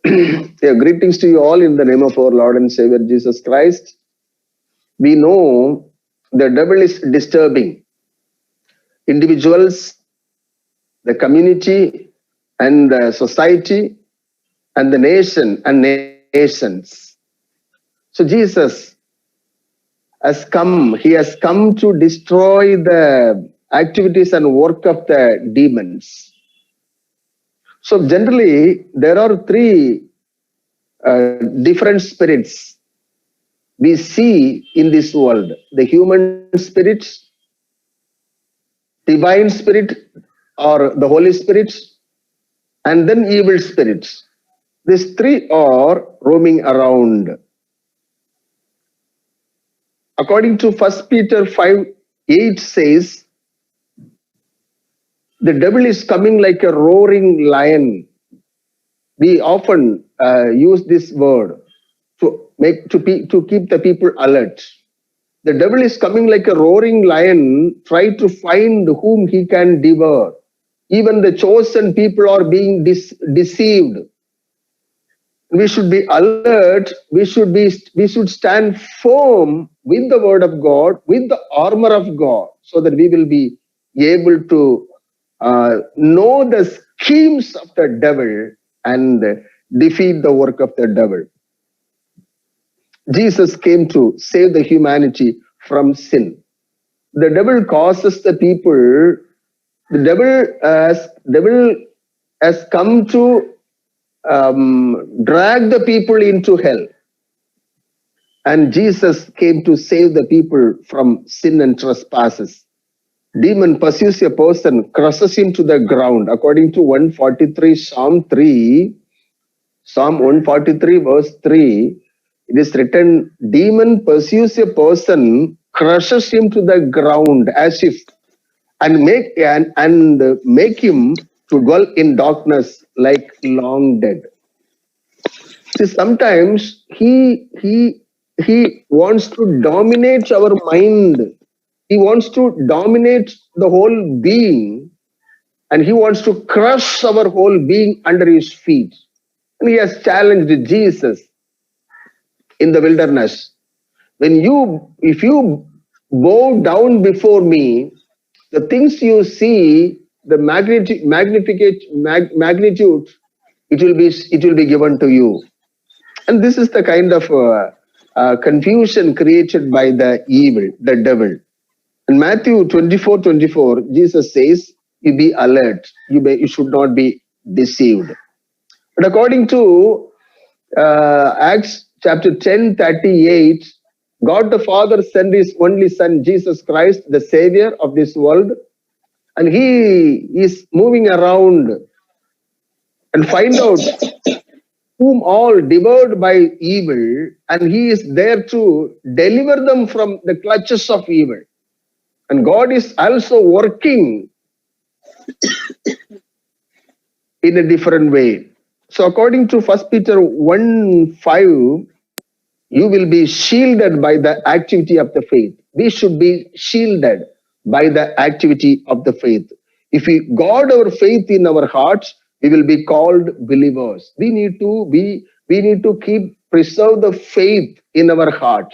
Yeah, greetings to you all in the name of our Lord and Savior Jesus Christ. We know the devil is disturbing individuals, the community, and the society, and the nation and nations. So Jesus he has come to destroy the activities and work of the demons. So generally, there are three different spirits we see in this world: the human spirit, divine spirit, or the Holy Spirit, and then evil spirits. These three are roaming around. According to 1 Peter 5:8 says, the devil is coming like a roaring lion. We often use this word to keep the people alert. The devil is coming like a roaring lion, try to find whom he can devour. Even the chosen people are being deceived. We should be alert. We should stand firm with the word of God, with the armor of God, so that we will be able to know the schemes of the devil and defeat the work of the devil. Jesus came to save the humanity from sin. The devil causes the people. The devil has come to drag the people into hell. And Jesus came to save the people from sin and trespasses. Demon pursues a person, crushes him to the ground. According to 143 Psalm 3, Psalm 143 verse 3, it is written, demon pursues a person, crushes him to the ground as if, and make him to dwell in darkness like long dead. See, sometimes he wants to dominate our mind. He wants to dominate the whole being, and he wants to crush our whole being under his feet. And he has challenged Jesus in the wilderness. If you bow down before me, the things you see, the magnitude, it will be given to you. And this is the kind of confusion created by the evil, the devil. In Matthew 24:24, Jesus says, you be alert, you should not be deceived. But according to Acts chapter 10:38, God the Father sent his only Son, Jesus Christ, the Savior of this world, and he is moving around and find out whom all devoured by evil, and he is there to deliver them from the clutches of evil. And God is also working in a different way. So according to 1 Peter 1:5, you will be shielded by the activity of the faith. We should be shielded by the activity of the faith. If we guard our faith in our hearts, we will be called believers. We need to preserve the faith in our heart.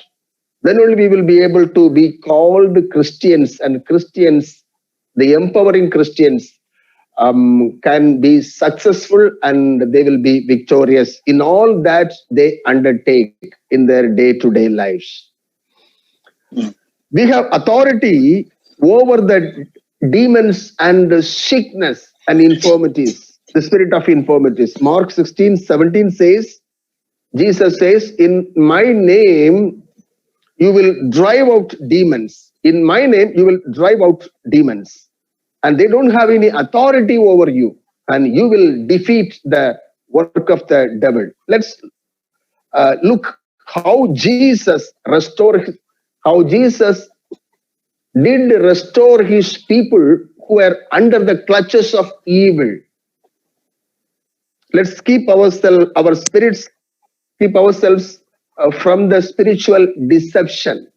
Then only we will be able to be called Christians, and Christians, the empowering Christians, can be successful and they will be victorious in all that they undertake in their day-to-day lives. We have authority over the demons and the sickness and infirmities, the spirit of infirmities. Mark 16:17 says, Jesus says, in my name you will drive out demons. In my name you will drive out demons. And they don't have any authority over you, and you will defeat the work of the devil. Let's look how Jesus did restore his people who were under the clutches of evil. Let's keep ourselves from the spiritual deception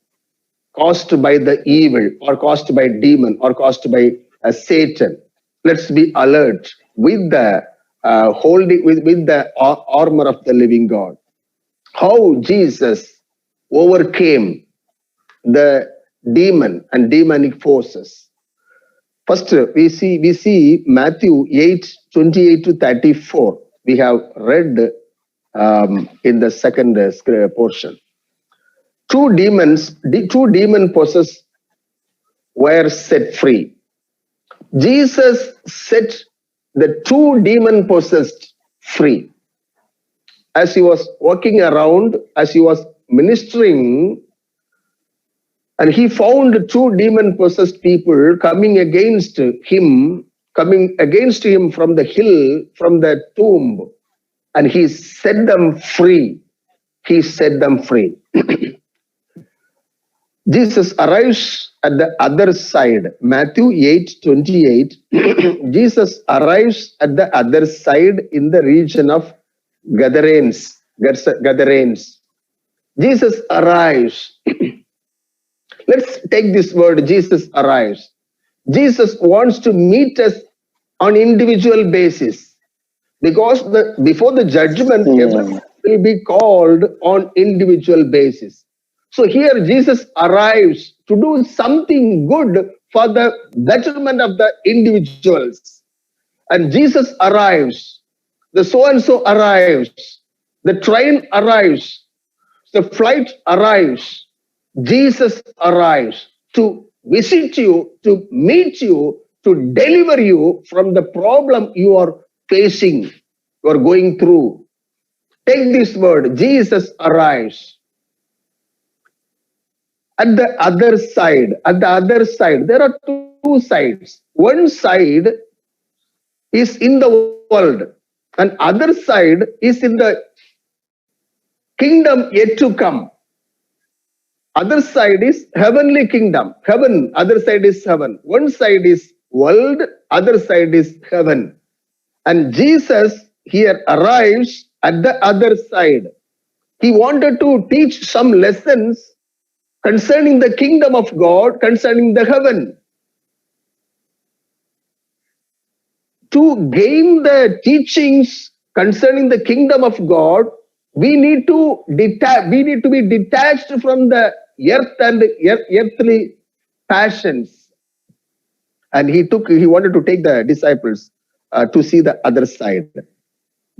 caused by the evil, or caused by demon, or caused by Satan. Let's be alert with the holding with the armor of the living God. How Jesus overcame the demon and demonic forces. First, we see Matthew 8:28 to 34. We have read in the second portion. Two demon possessed were set free. Jesus set the two demon possessed free. As he was walking around, as he was ministering, and he found two demon possessed people coming against him from the hill, from the tomb, and he set them free. He set them free. Jesus arrives at the other side. Matthew 8:28. Jesus arrives at the other side in the region of Gadarenes. Jesus arrives. Let's take this word, Jesus arrives. Jesus wants to meet us on individual basis, because before the judgment, everyone will be called on individual basis. So here Jesus arrives to do something good for the betterment of the individuals. And Jesus arrives, the so-and-so arrives, the train arrives, the flight arrives, Jesus arrives to visit you, to meet you, to deliver you from the problem you are facing, you are going through. Take this word, Jesus arrives. At the other side, there are two sides. One side is in the world, and other side is in the kingdom yet to come. Other side is heavenly kingdom. Heaven, other side is heaven. One side is world, other side is heaven. And Jesus here arrives at the other side. He wanted to teach some lessons concerning the kingdom of God, concerning the heaven. To gain the teachings concerning the kingdom of God, we need to be detached from the earth and earthly passions. And he wanted to take the disciples to see the other side.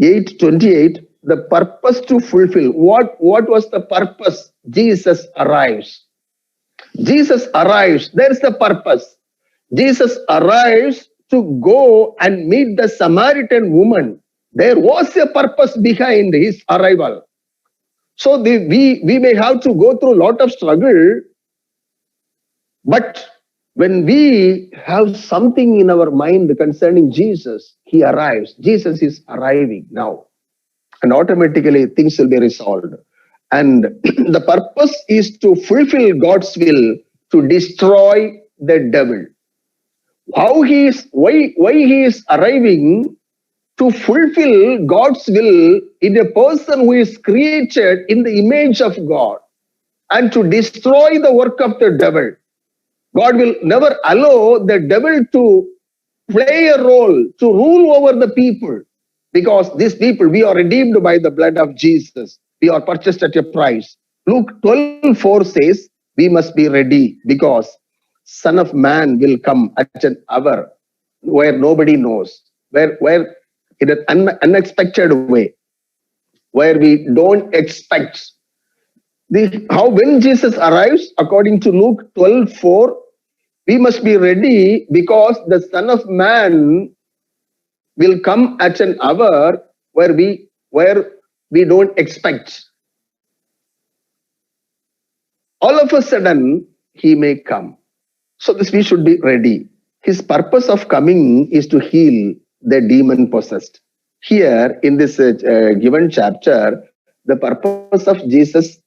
8:28, the purpose to fulfill. What was the purpose? Jesus arrives. Jesus arrives. There's the purpose. Jesus arrives to go and meet the Samaritan woman. There was a purpose behind his arrival. So we may have to go through a lot of struggle, but when we have something in our mind concerning Jesus, he arrives. Jesus is arriving now. And automatically things will be resolved. And the purpose is to fulfill God's will to destroy the devil. Why he is arriving? To fulfill God's will in a person who is created in the image of God, and to destroy the work of the devil. God will never allow the devil to play a role, to rule over the people, because these people, we are redeemed by the blood of Jesus. We are purchased at a price. Luke 12:4 says, we must be ready, because Son of Man will come at an hour where nobody knows, where in an unexpected way, where we don't expect. When Jesus arrives, according to Luke 12:4, we must be ready, because the Son of Man will come at an hour where we don't expect. All of a sudden, he may come. So this we should be ready. His purpose of coming is to heal the demon possessed. Here in this given chapter, the purpose of Jesus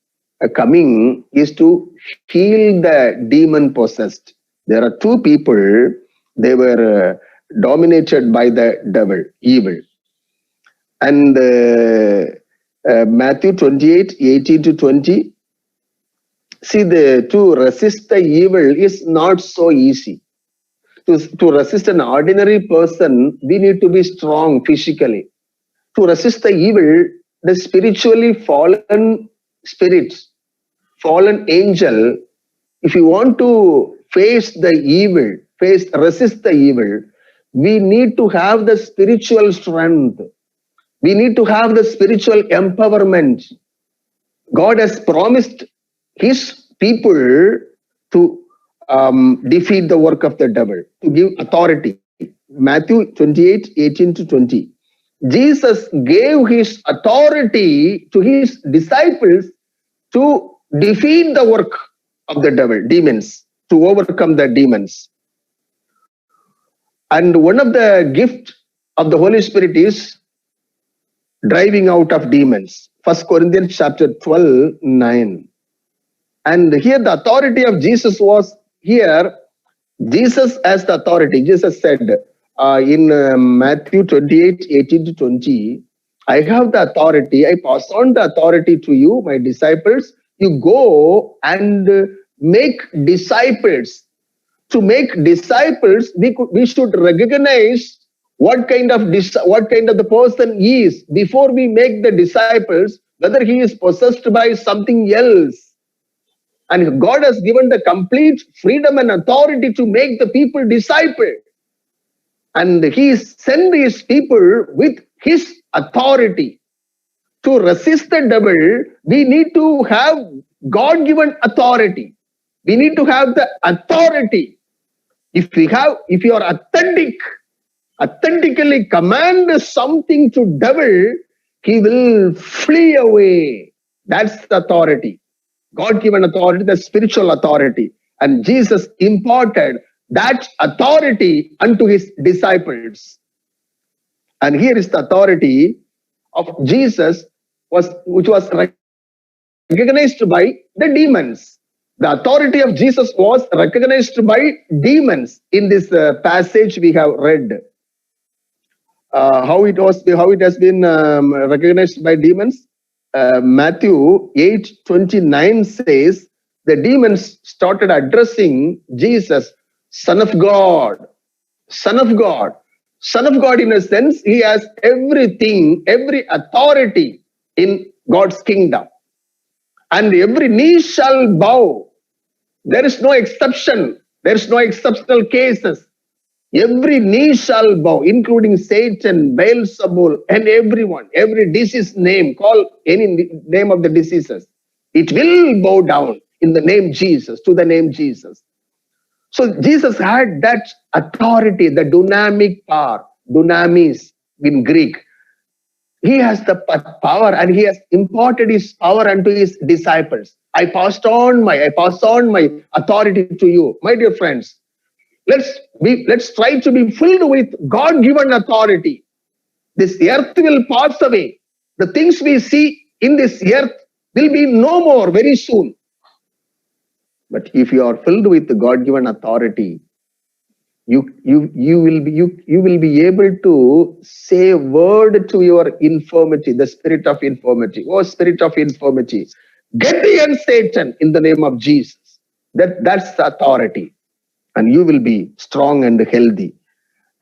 coming is to heal the demon possessed. There are two people, they were dominated by the devil, evil. And Matthew 28:18 to 20, see, to resist the evil is not so easy. To resist an ordinary person, we need to be strong physically. To resist the evil, the spiritually fallen spirits, fallen angel, if you want to face the evil, resist the evil, we need to have the spiritual strength. We need to have the spiritual empowerment. God has promised his people to defeat the work of the devil, to give authority. Matthew 28:18-20. Jesus gave his authority to his disciples to defeat the work of the devil, demons, to overcome the demons. And one of the gifts of the Holy Spirit is driving out of demons. 1 Corinthians chapter 12:9. And here the authority of Jesus was here. Jesus as the authority. Jesus said in Matthew 28:18-20, I have the authority. I pass on the authority to you, my disciples. You go and make disciples. To make disciples, we should recognize what kind of the person is before we make the disciples, whether he is possessed by something else. And God has given the complete freedom and authority to make the people disciple. And he sent his people with his authority. To resist the devil, we need to have God-given authority. We need to have the authority. If you are authentically command something to devil, he will flee away. That's the authority. God-given authority, the spiritual authority. And Jesus imparted that authority unto his disciples. And here is the authority of Jesus, which was recognized by the demons. The authority of Jesus was recognized by demons in this passage we have read. How it has been recognized by demons. Matthew 8:29 says the demons started addressing Jesus, Son of God, Son of God. Son of God, in a sense, he has everything, every authority in God's kingdom. And every knee shall bow. There is no exception. There is no exceptional cases. Every knee shall bow, including Satan, Beelzebul, and everyone. Every disease name, call any name of the diseases. It will bow down in the name Jesus, to the name Jesus. So Jesus had that authority, the dynamic power, dunamis in Greek. He has the power, and he has imparted his power unto his disciples. I pass on my authority to you, my dear friends. Let's try to be filled with God-given authority. This earth will pass away. The things we see in this earth will be no more very soon. But if you are filled with the God-given authority, you will be able to say a word to your infirmity, the spirit of infirmity. Oh, spirit of infirmity, get thee and Satan in the name of Jesus. That's the authority, and you will be strong and healthy.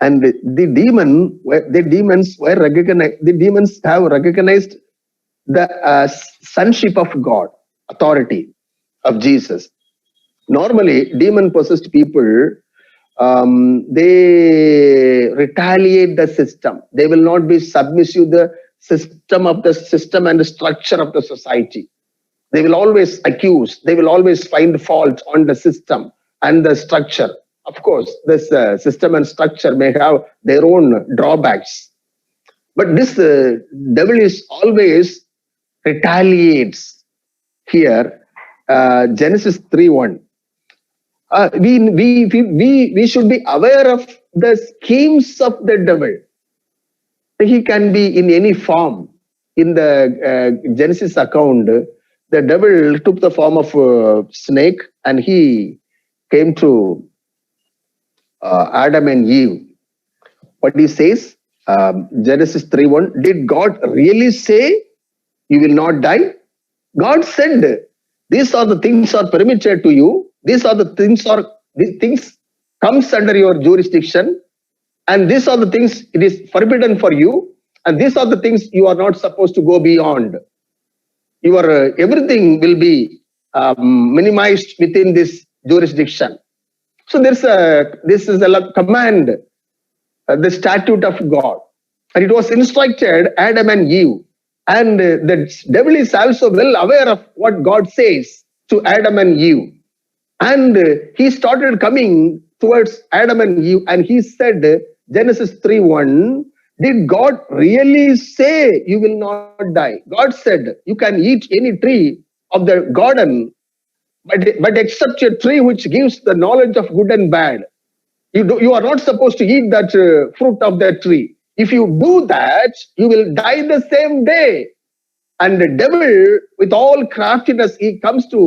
And the demons were recognized. The demons have recognized the sonship of God, authority of Jesus. Normally, demon-possessed people, they retaliate the system. They will not be submissive to the system and the structure of the society. They will always accuse. They will always find fault on the system and the structure. Of course, this system and structure may have their own drawbacks. But this devil is always retaliates. Here, Genesis 3:1. We should be aware of the schemes of the devil. He can be in any form. In the Genesis account, the devil took the form of a snake, and he came to Adam and Eve. What he says, Genesis 3:1, did God really say you will not die? God said, these are the things are permitted to you. These things comes under your jurisdiction, and these are the things it is forbidden for you, and these are the things you are not supposed to go beyond. Your everything will be minimized within this jurisdiction. So this is a command, the statute of God, and it was instructed Adam and Eve. And the devil is also well aware of what God says to Adam and Eve. And he started coming towards Adam and Eve, and he said, Genesis 3:1, did God really say you will not die? God said, you can eat any tree of the garden, but except a tree which gives the knowledge of good and bad. You are not supposed to eat that fruit of that tree. If you do that, you will die the same day. And the devil, with all craftiness, he comes to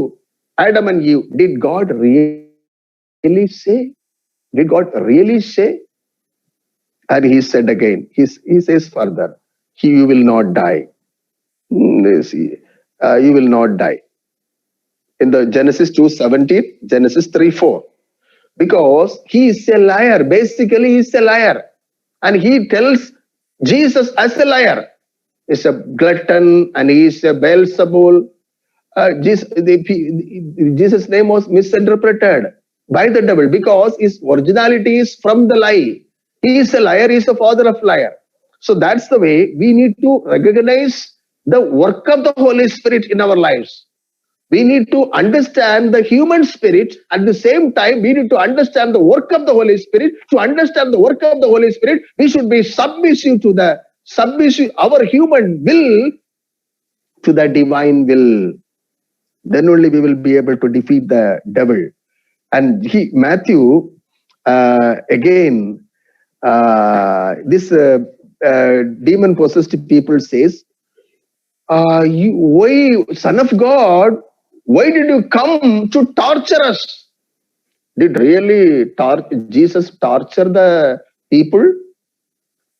Adam and Eve. Did God really say? Did God really say? And he said again, he says further, you will not die. You will not die. In the Genesis 2:17, Genesis 3:4. Because he is a liar. Basically, he is a liar. And he tells Jesus as a liar. He's a glutton and he is a Beelzebul. Jesus' name was misinterpreted by the devil because his originality is from the lie. He is a liar, he is the father of liar. So that's the way we need to recognize the work of the Holy Spirit in our lives. We need to understand the human spirit. At the same time, we need to understand the work of the Holy Spirit. To understand the work of the Holy Spirit, we should be submissive to our human will to the divine will. Then only we will be able to defeat the devil. And Matthew, again, this demon-possessed people says, why, Son of God, why did you come to torture us? Did really Jesus torture the people?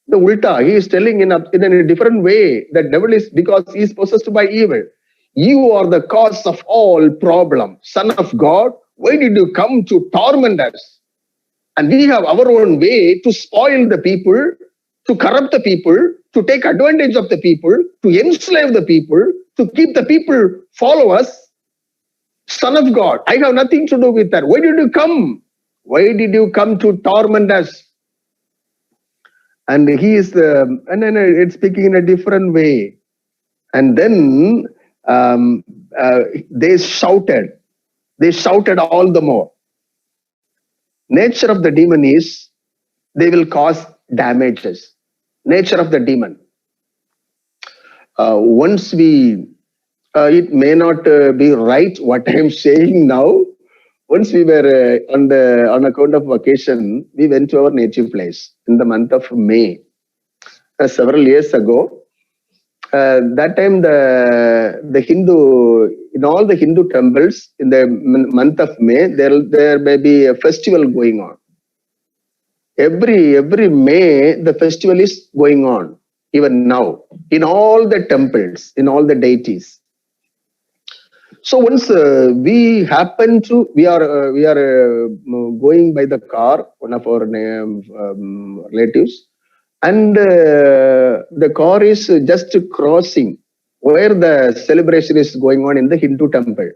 The ulta, he is telling in a different way. The devil is, because he is possessed by evil. You are the cause of all problem. Son of God, why did you come to torment us? And we have our own way to spoil the people, to corrupt the people, to take advantage of the people, to enslave the people, to keep the people follow us. Son of God, I have nothing to do with that. Why did you come? Why did you come to torment us? And he is, and then it's speaking in a different way. And then they shouted all the more. Nature of the demon is they will cause damages. Nature of the demon. Once it may not be right what I am saying now. Once we were on account of vacation, we went to our native place in the month of May, several years ago. That time the Hindu, in all the Hindu temples in the month of May, there may be a festival going on. Every May the festival is going on, even now, in all the temples, in all the deities. So once we are going by the car, one of our relatives, and the car is just crossing where the celebration is going on in the Hindu temple.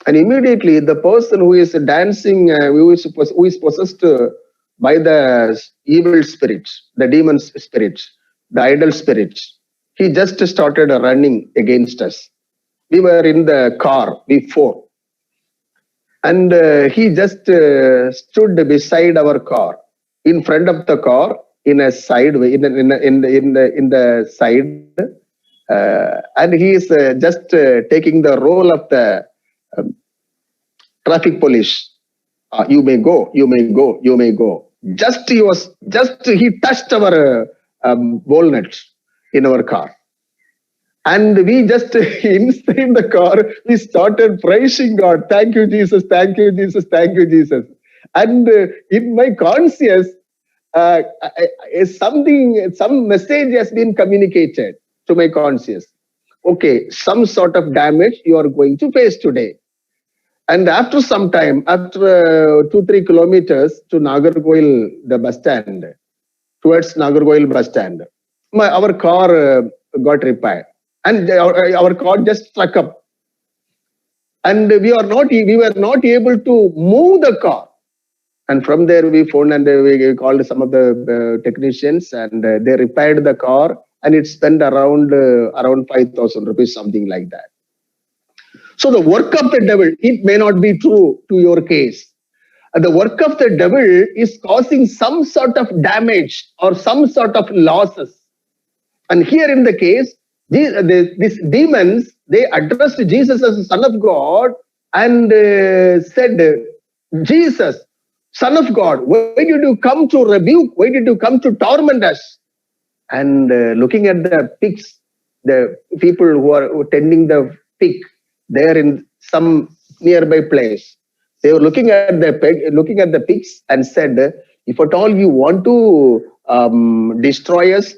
And immediately the person who is dancing, who is possessed by the evil spirits, the demon spirits, the idol spirits, he just started running against us. We were in the car before, and he just stood beside our car, in front of the car, in a side way, in the side, and he is just taking the role of the traffic police. You may go, you may go, you may go. He touched our walnut in our car. And we just, inside the car, we started praising God. Thank you, Jesus. Thank you, Jesus. Thank you, Jesus. And in my conscience, some message has been communicated to my conscience. Okay, some sort of damage you are going to face today. And after some time, after 2-3 kilometers to Nagarkoil, the bus stand, towards Nagarkoil bus stand, our car got repaired, and our car just struck up, and we were not able to move the car. And from there we phoned and we called some of the technicians, and they repaired the car, and it spent around 5,000 rupees, something like that. So the work of the devil, it may not be true to your case. The work of the devil is causing some sort of damage or some sort of losses. And here in the case, these demons, they addressed Jesus as the Son of God and said, Jesus, Son of God, why did you come to rebuke? Why did you come to torment us? And looking at the pigs, the people who are tending the pig there in some nearby place, they were looking at the pigs and said, if at all you want to destroy us,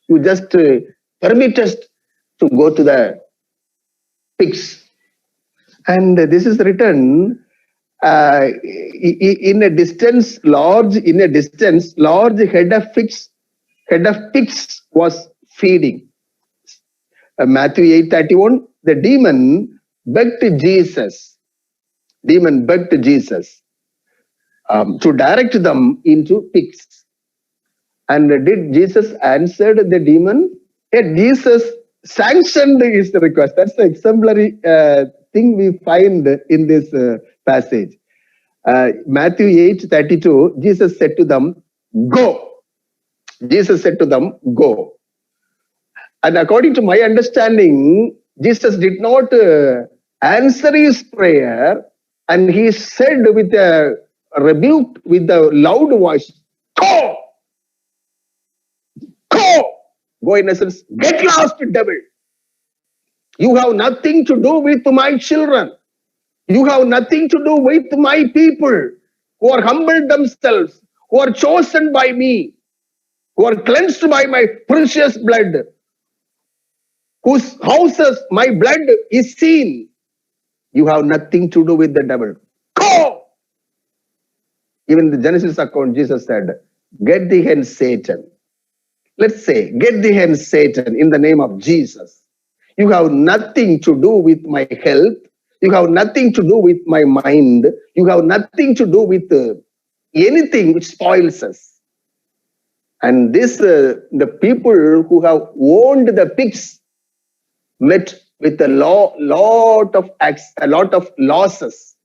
you just permit us to go to the pigs. And this is written in a distance, large head of pigs was feeding. Matthew 8:31, the demon begged Jesus to direct them into pigs. And did Jesus answer the demon? Yet Jesus sanctioned his request. That's the exemplary thing we find in this passage. Matthew 8:32, Jesus said to them, go. Jesus said to them, go. And according to my understanding, Jesus did not answer his prayer, and he said with a rebuke, with a loud voice, go! Go! Go, in essence, get lost, devil. You have nothing to do with my children. You have nothing to do with my people who are humbled themselves, who are chosen by me, who are cleansed by my precious blood, whose houses my blood is seen. You have nothing to do with the devil. Go! Even the Genesis account, Jesus said, get thee hence, Satan. Let's say, get thee hence, Satan, in the name of Jesus. You have nothing to do with my health. You have nothing to do with my mind. You have nothing to do with anything which spoils us. And this, the people who have owned the pigs met with a lot of losses.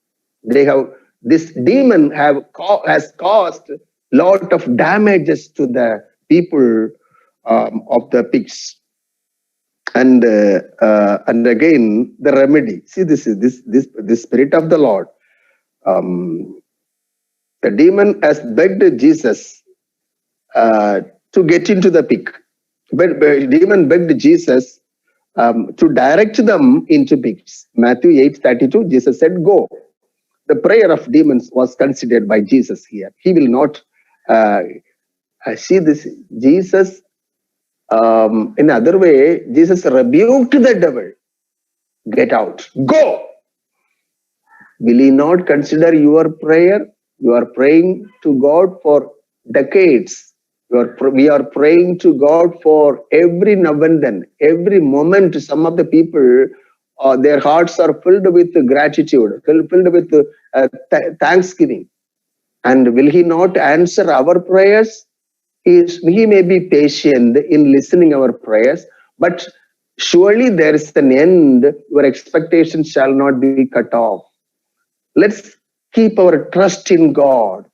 This demon has caused lot of damages to the people of the pigs. And again the remedy. See, this is this spirit of the Lord. The demon has begged Jesus to get into the pig. But demon begged Jesus to direct them into pigs. Matthew 8:32, Jesus said, go. The prayer of demons was considered by Jesus here. He will not see this. Jesus, in other way, Jesus rebuked the devil. Get out. Go. Will he not consider your prayer? You are praying to God for decades. We are praying to God for every now and then, every moment. Some of the people, their hearts are filled with gratitude, filled with thanksgiving. And will he not answer our prayers? He may be patient in listening our prayers, but surely there is an end. Your expectations shall not be cut off. Let's keep our trust in God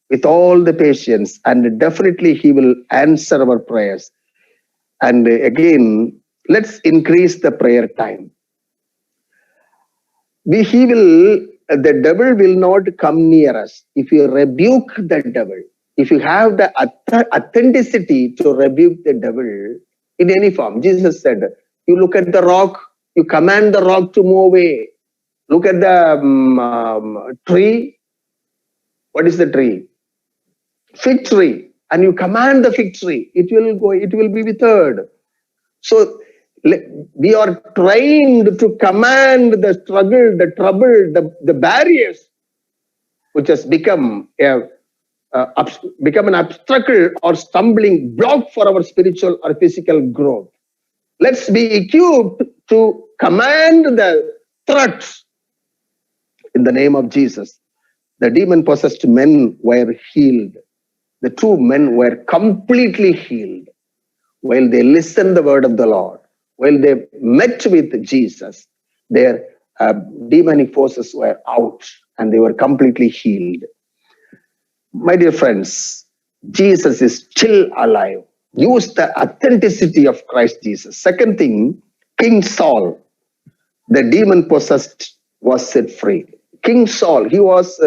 with all the patience, and definitely he will answer our prayers. And again, let's increase the prayer time. The devil will not come near us if you rebuke the devil. If you have the authenticity to rebuke the devil in any form. Jesus said, you look at the rock, you command the rock to move away. Look at the tree. What is the tree? Fig tree. And you command the fig tree. It will go, it will be withered. So we are trained to command the struggle, the trouble, the barriers, which has become become an obstacle or stumbling block for our spiritual or physical growth. Let's be equipped to command the threats in the name of Jesus. The demon-possessed men were healed. The two men were completely healed while they listened the word of the Lord. While they met with Jesus, their demonic forces were out and they were completely healed. My dear friends, Jesus is still alive. Use the authenticity of Christ Jesus. Second thing, King Saul, the demon possessed, was set free. King Saul, he was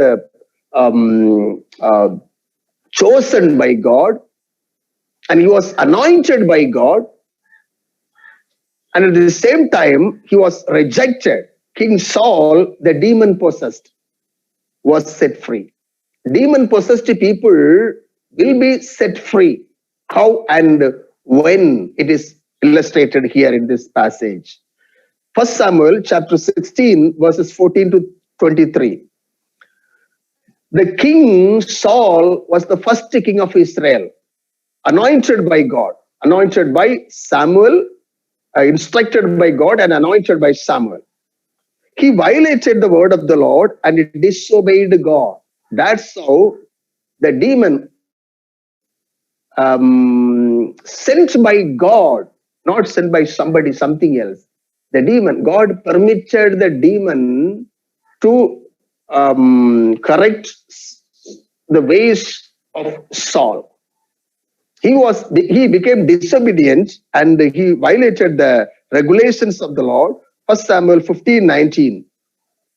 chosen by God and he was anointed by God. And at the same time, he was rejected. King Saul, the demon possessed, was set free. Demon possessed people will be set free. How and when it is illustrated here in this passage. 1 Samuel chapter 16, verses 14 to 23. The king Saul was the first king of Israel, anointed by God, anointed by Samuel, instructed by God and anointed by Samuel. He violated the word of the Lord and disobeyed God. That's how the demon sent by God, not sent by somebody, something else. The demon, God permitted the demon to correct the ways of Saul. He became disobedient and he violated the regulations of the Lord. 1 Samuel 15:19.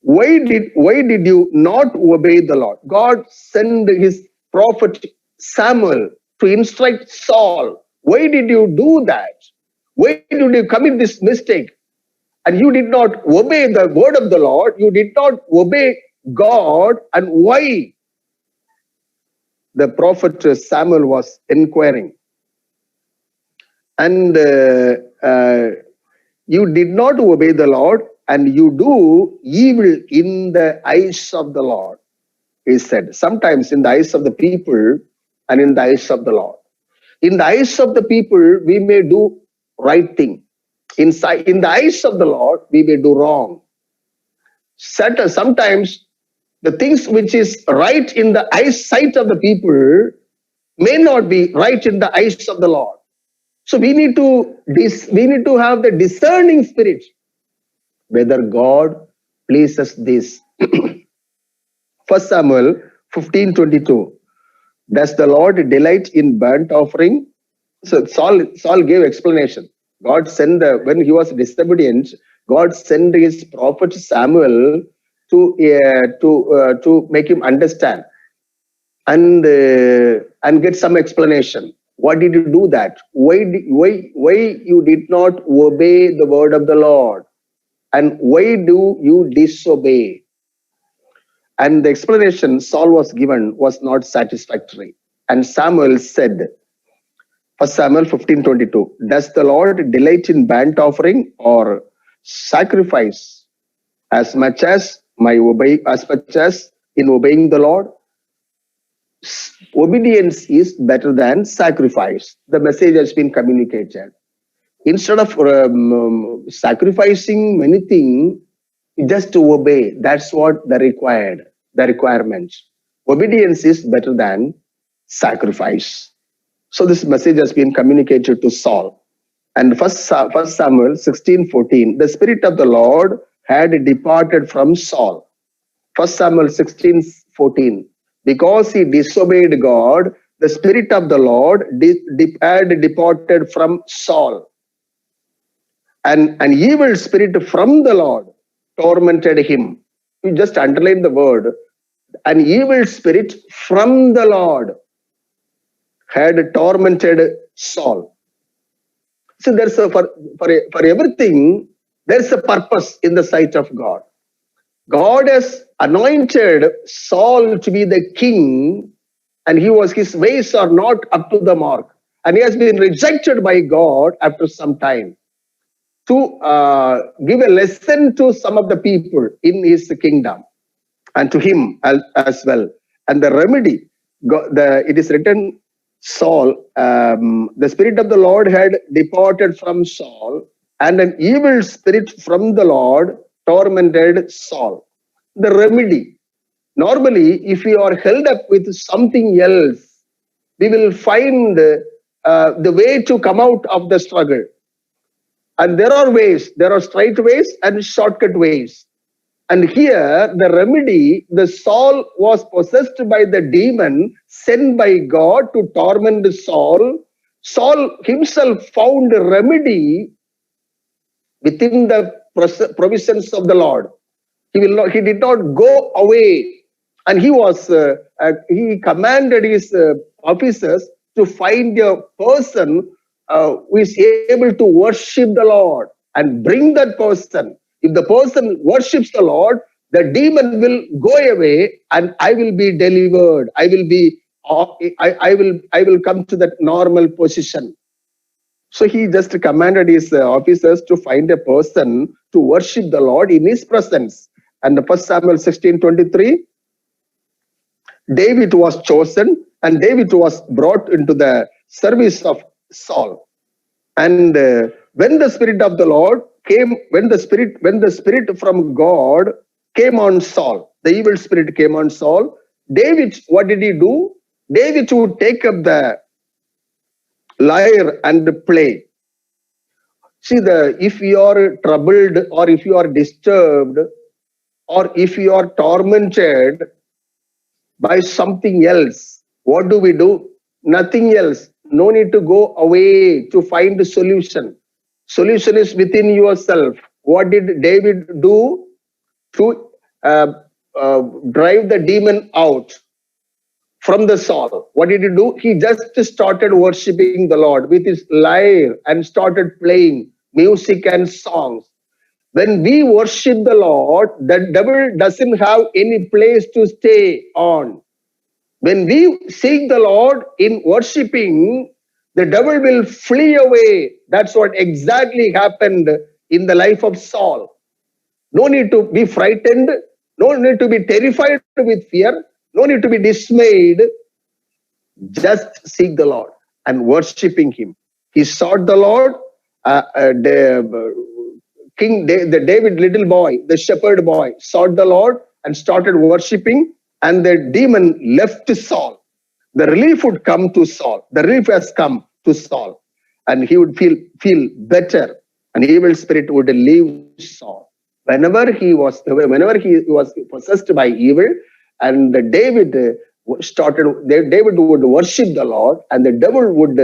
Why did you not obey the Lord? God sent his prophet Samuel to instruct Saul. Why did you do that? Why did you commit this mistake? And you did not obey the word of the Lord. You did not obey God. And why? The prophet Samuel was inquiring. And you did not obey the Lord, and you do evil in the eyes of the Lord, he said. Sometimes in the eyes of the people and in the eyes of the Lord. In the eyes of the people, we may do right thing. In the eyes of the Lord, we may do wrong. Sometimes the things which is right in the eyesight of the people may not be right in the eyes of the Lord. So we need to have the discerning spirit whether God pleases this. 1 Samuel 15:22. Does the Lord delight in burnt offering? So Saul gave explanation. God sent when he was disobedient, God sent his prophet Samuel to make him understand and get some explanation. Why did you do that? Why you did not obey the word of the Lord? And why do you disobey? And the explanation Saul was given was not satisfactory. And Samuel said, 1 Samuel 15:22, does the Lord delight in burnt offering or sacrifice as much as in obeying the Lord? Obedience is better than sacrifice. The message has been communicated. Instead of sacrificing many things, just to obey. That's what the requirement. Obedience is better than sacrifice. So this message has been communicated to Saul. And 1 Samuel 16:14, the Spirit of the Lord had departed from Saul. 1 Samuel 16:14, because he disobeyed God, the Spirit of the Lord had departed from Saul. And an evil spirit from the Lord tormented him. You just underline the word. An evil spirit from the Lord had tormented Saul. So there's for everything, there's a purpose in the sight of God. God has anointed Saul to be the king, and his ways are not up to the mark. And he has been rejected by God after some time. to give a lesson to some of the people in his kingdom and to him as well. And the remedy, it is written, Saul, the Spirit of the Lord had departed from Saul, and an evil spirit from the Lord tormented Saul. The remedy, normally, if we are held up with something else, we will find the way to come out of the struggle. And there are ways, there are straight ways and shortcut ways. And here, the remedy, the Saul was possessed by the demon sent by God to torment Saul. Saul himself found a remedy within the provisions of the Lord. He did not go away, and he commanded his officers to find a person who is able to worship the Lord and bring that person. If the person worships the Lord, the demon will go away, and I will be delivered. I will come to that normal position. So he just commanded his officers to find a person to worship the Lord in his presence. And 1 Samuel 16:23, David was chosen, and David was brought into the service of Saul. And when the Spirit of the Lord came, when the Spirit from God came on Saul, the evil spirit came on Saul, David, what did he do? David would take up the lyre and play. See, if you are troubled, or if you are disturbed, or if you are tormented by something else, what do? Nothing else. No need to go away to find the solution. Solution is within yourself. What did David do to drive the demon out from the Saul? What did he do? He just started worshiping the Lord with his lyre and started playing music and songs. When we worship the Lord, the devil doesn't have any place to stay on. When we seek the Lord in worshiping, the devil will flee away. That's what exactly happened in the life of Saul. No need to be frightened. No need to be terrified with fear. No need to be dismayed. Just seek the Lord and worshiping him. He sought the Lord. The David little boy, the shepherd boy, sought the Lord and started worshiping, and the demon left Saul. The relief would come to Saul. The relief has come to Saul, and he would feel better. An evil spirit would leave Saul. Whenever he was possessed by evil, and David would worship the Lord, and the devil would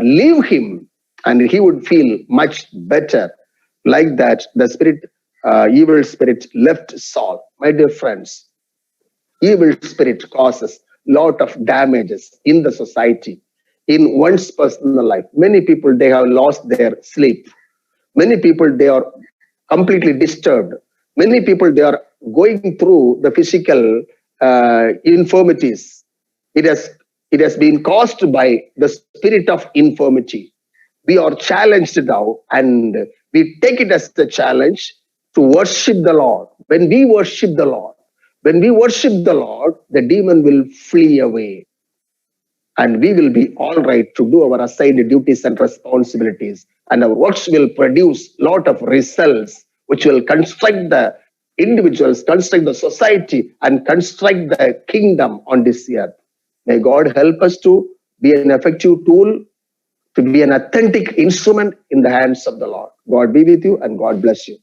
leave him, and he would feel much better. Like that, the evil spirit left Saul. My dear friends, evil spirit causes lot of damages in the society, in one's personal life. Many people, they have lost their sleep. Many people, they are completely disturbed. Many people, they are going through the physical infirmities. It has been caused by the spirit of infirmity. We are challenged now, and we take it as the challenge to worship the Lord. When we worship the Lord, the demon will flee away, and we will be all right to do our assigned duties and responsibilities, and our works will produce a lot of results which will construct the individuals, construct the society, and construct the kingdom on this earth. May God help us to be an effective tool, to be an authentic instrument in the hands of the Lord. God be with you, and God bless you.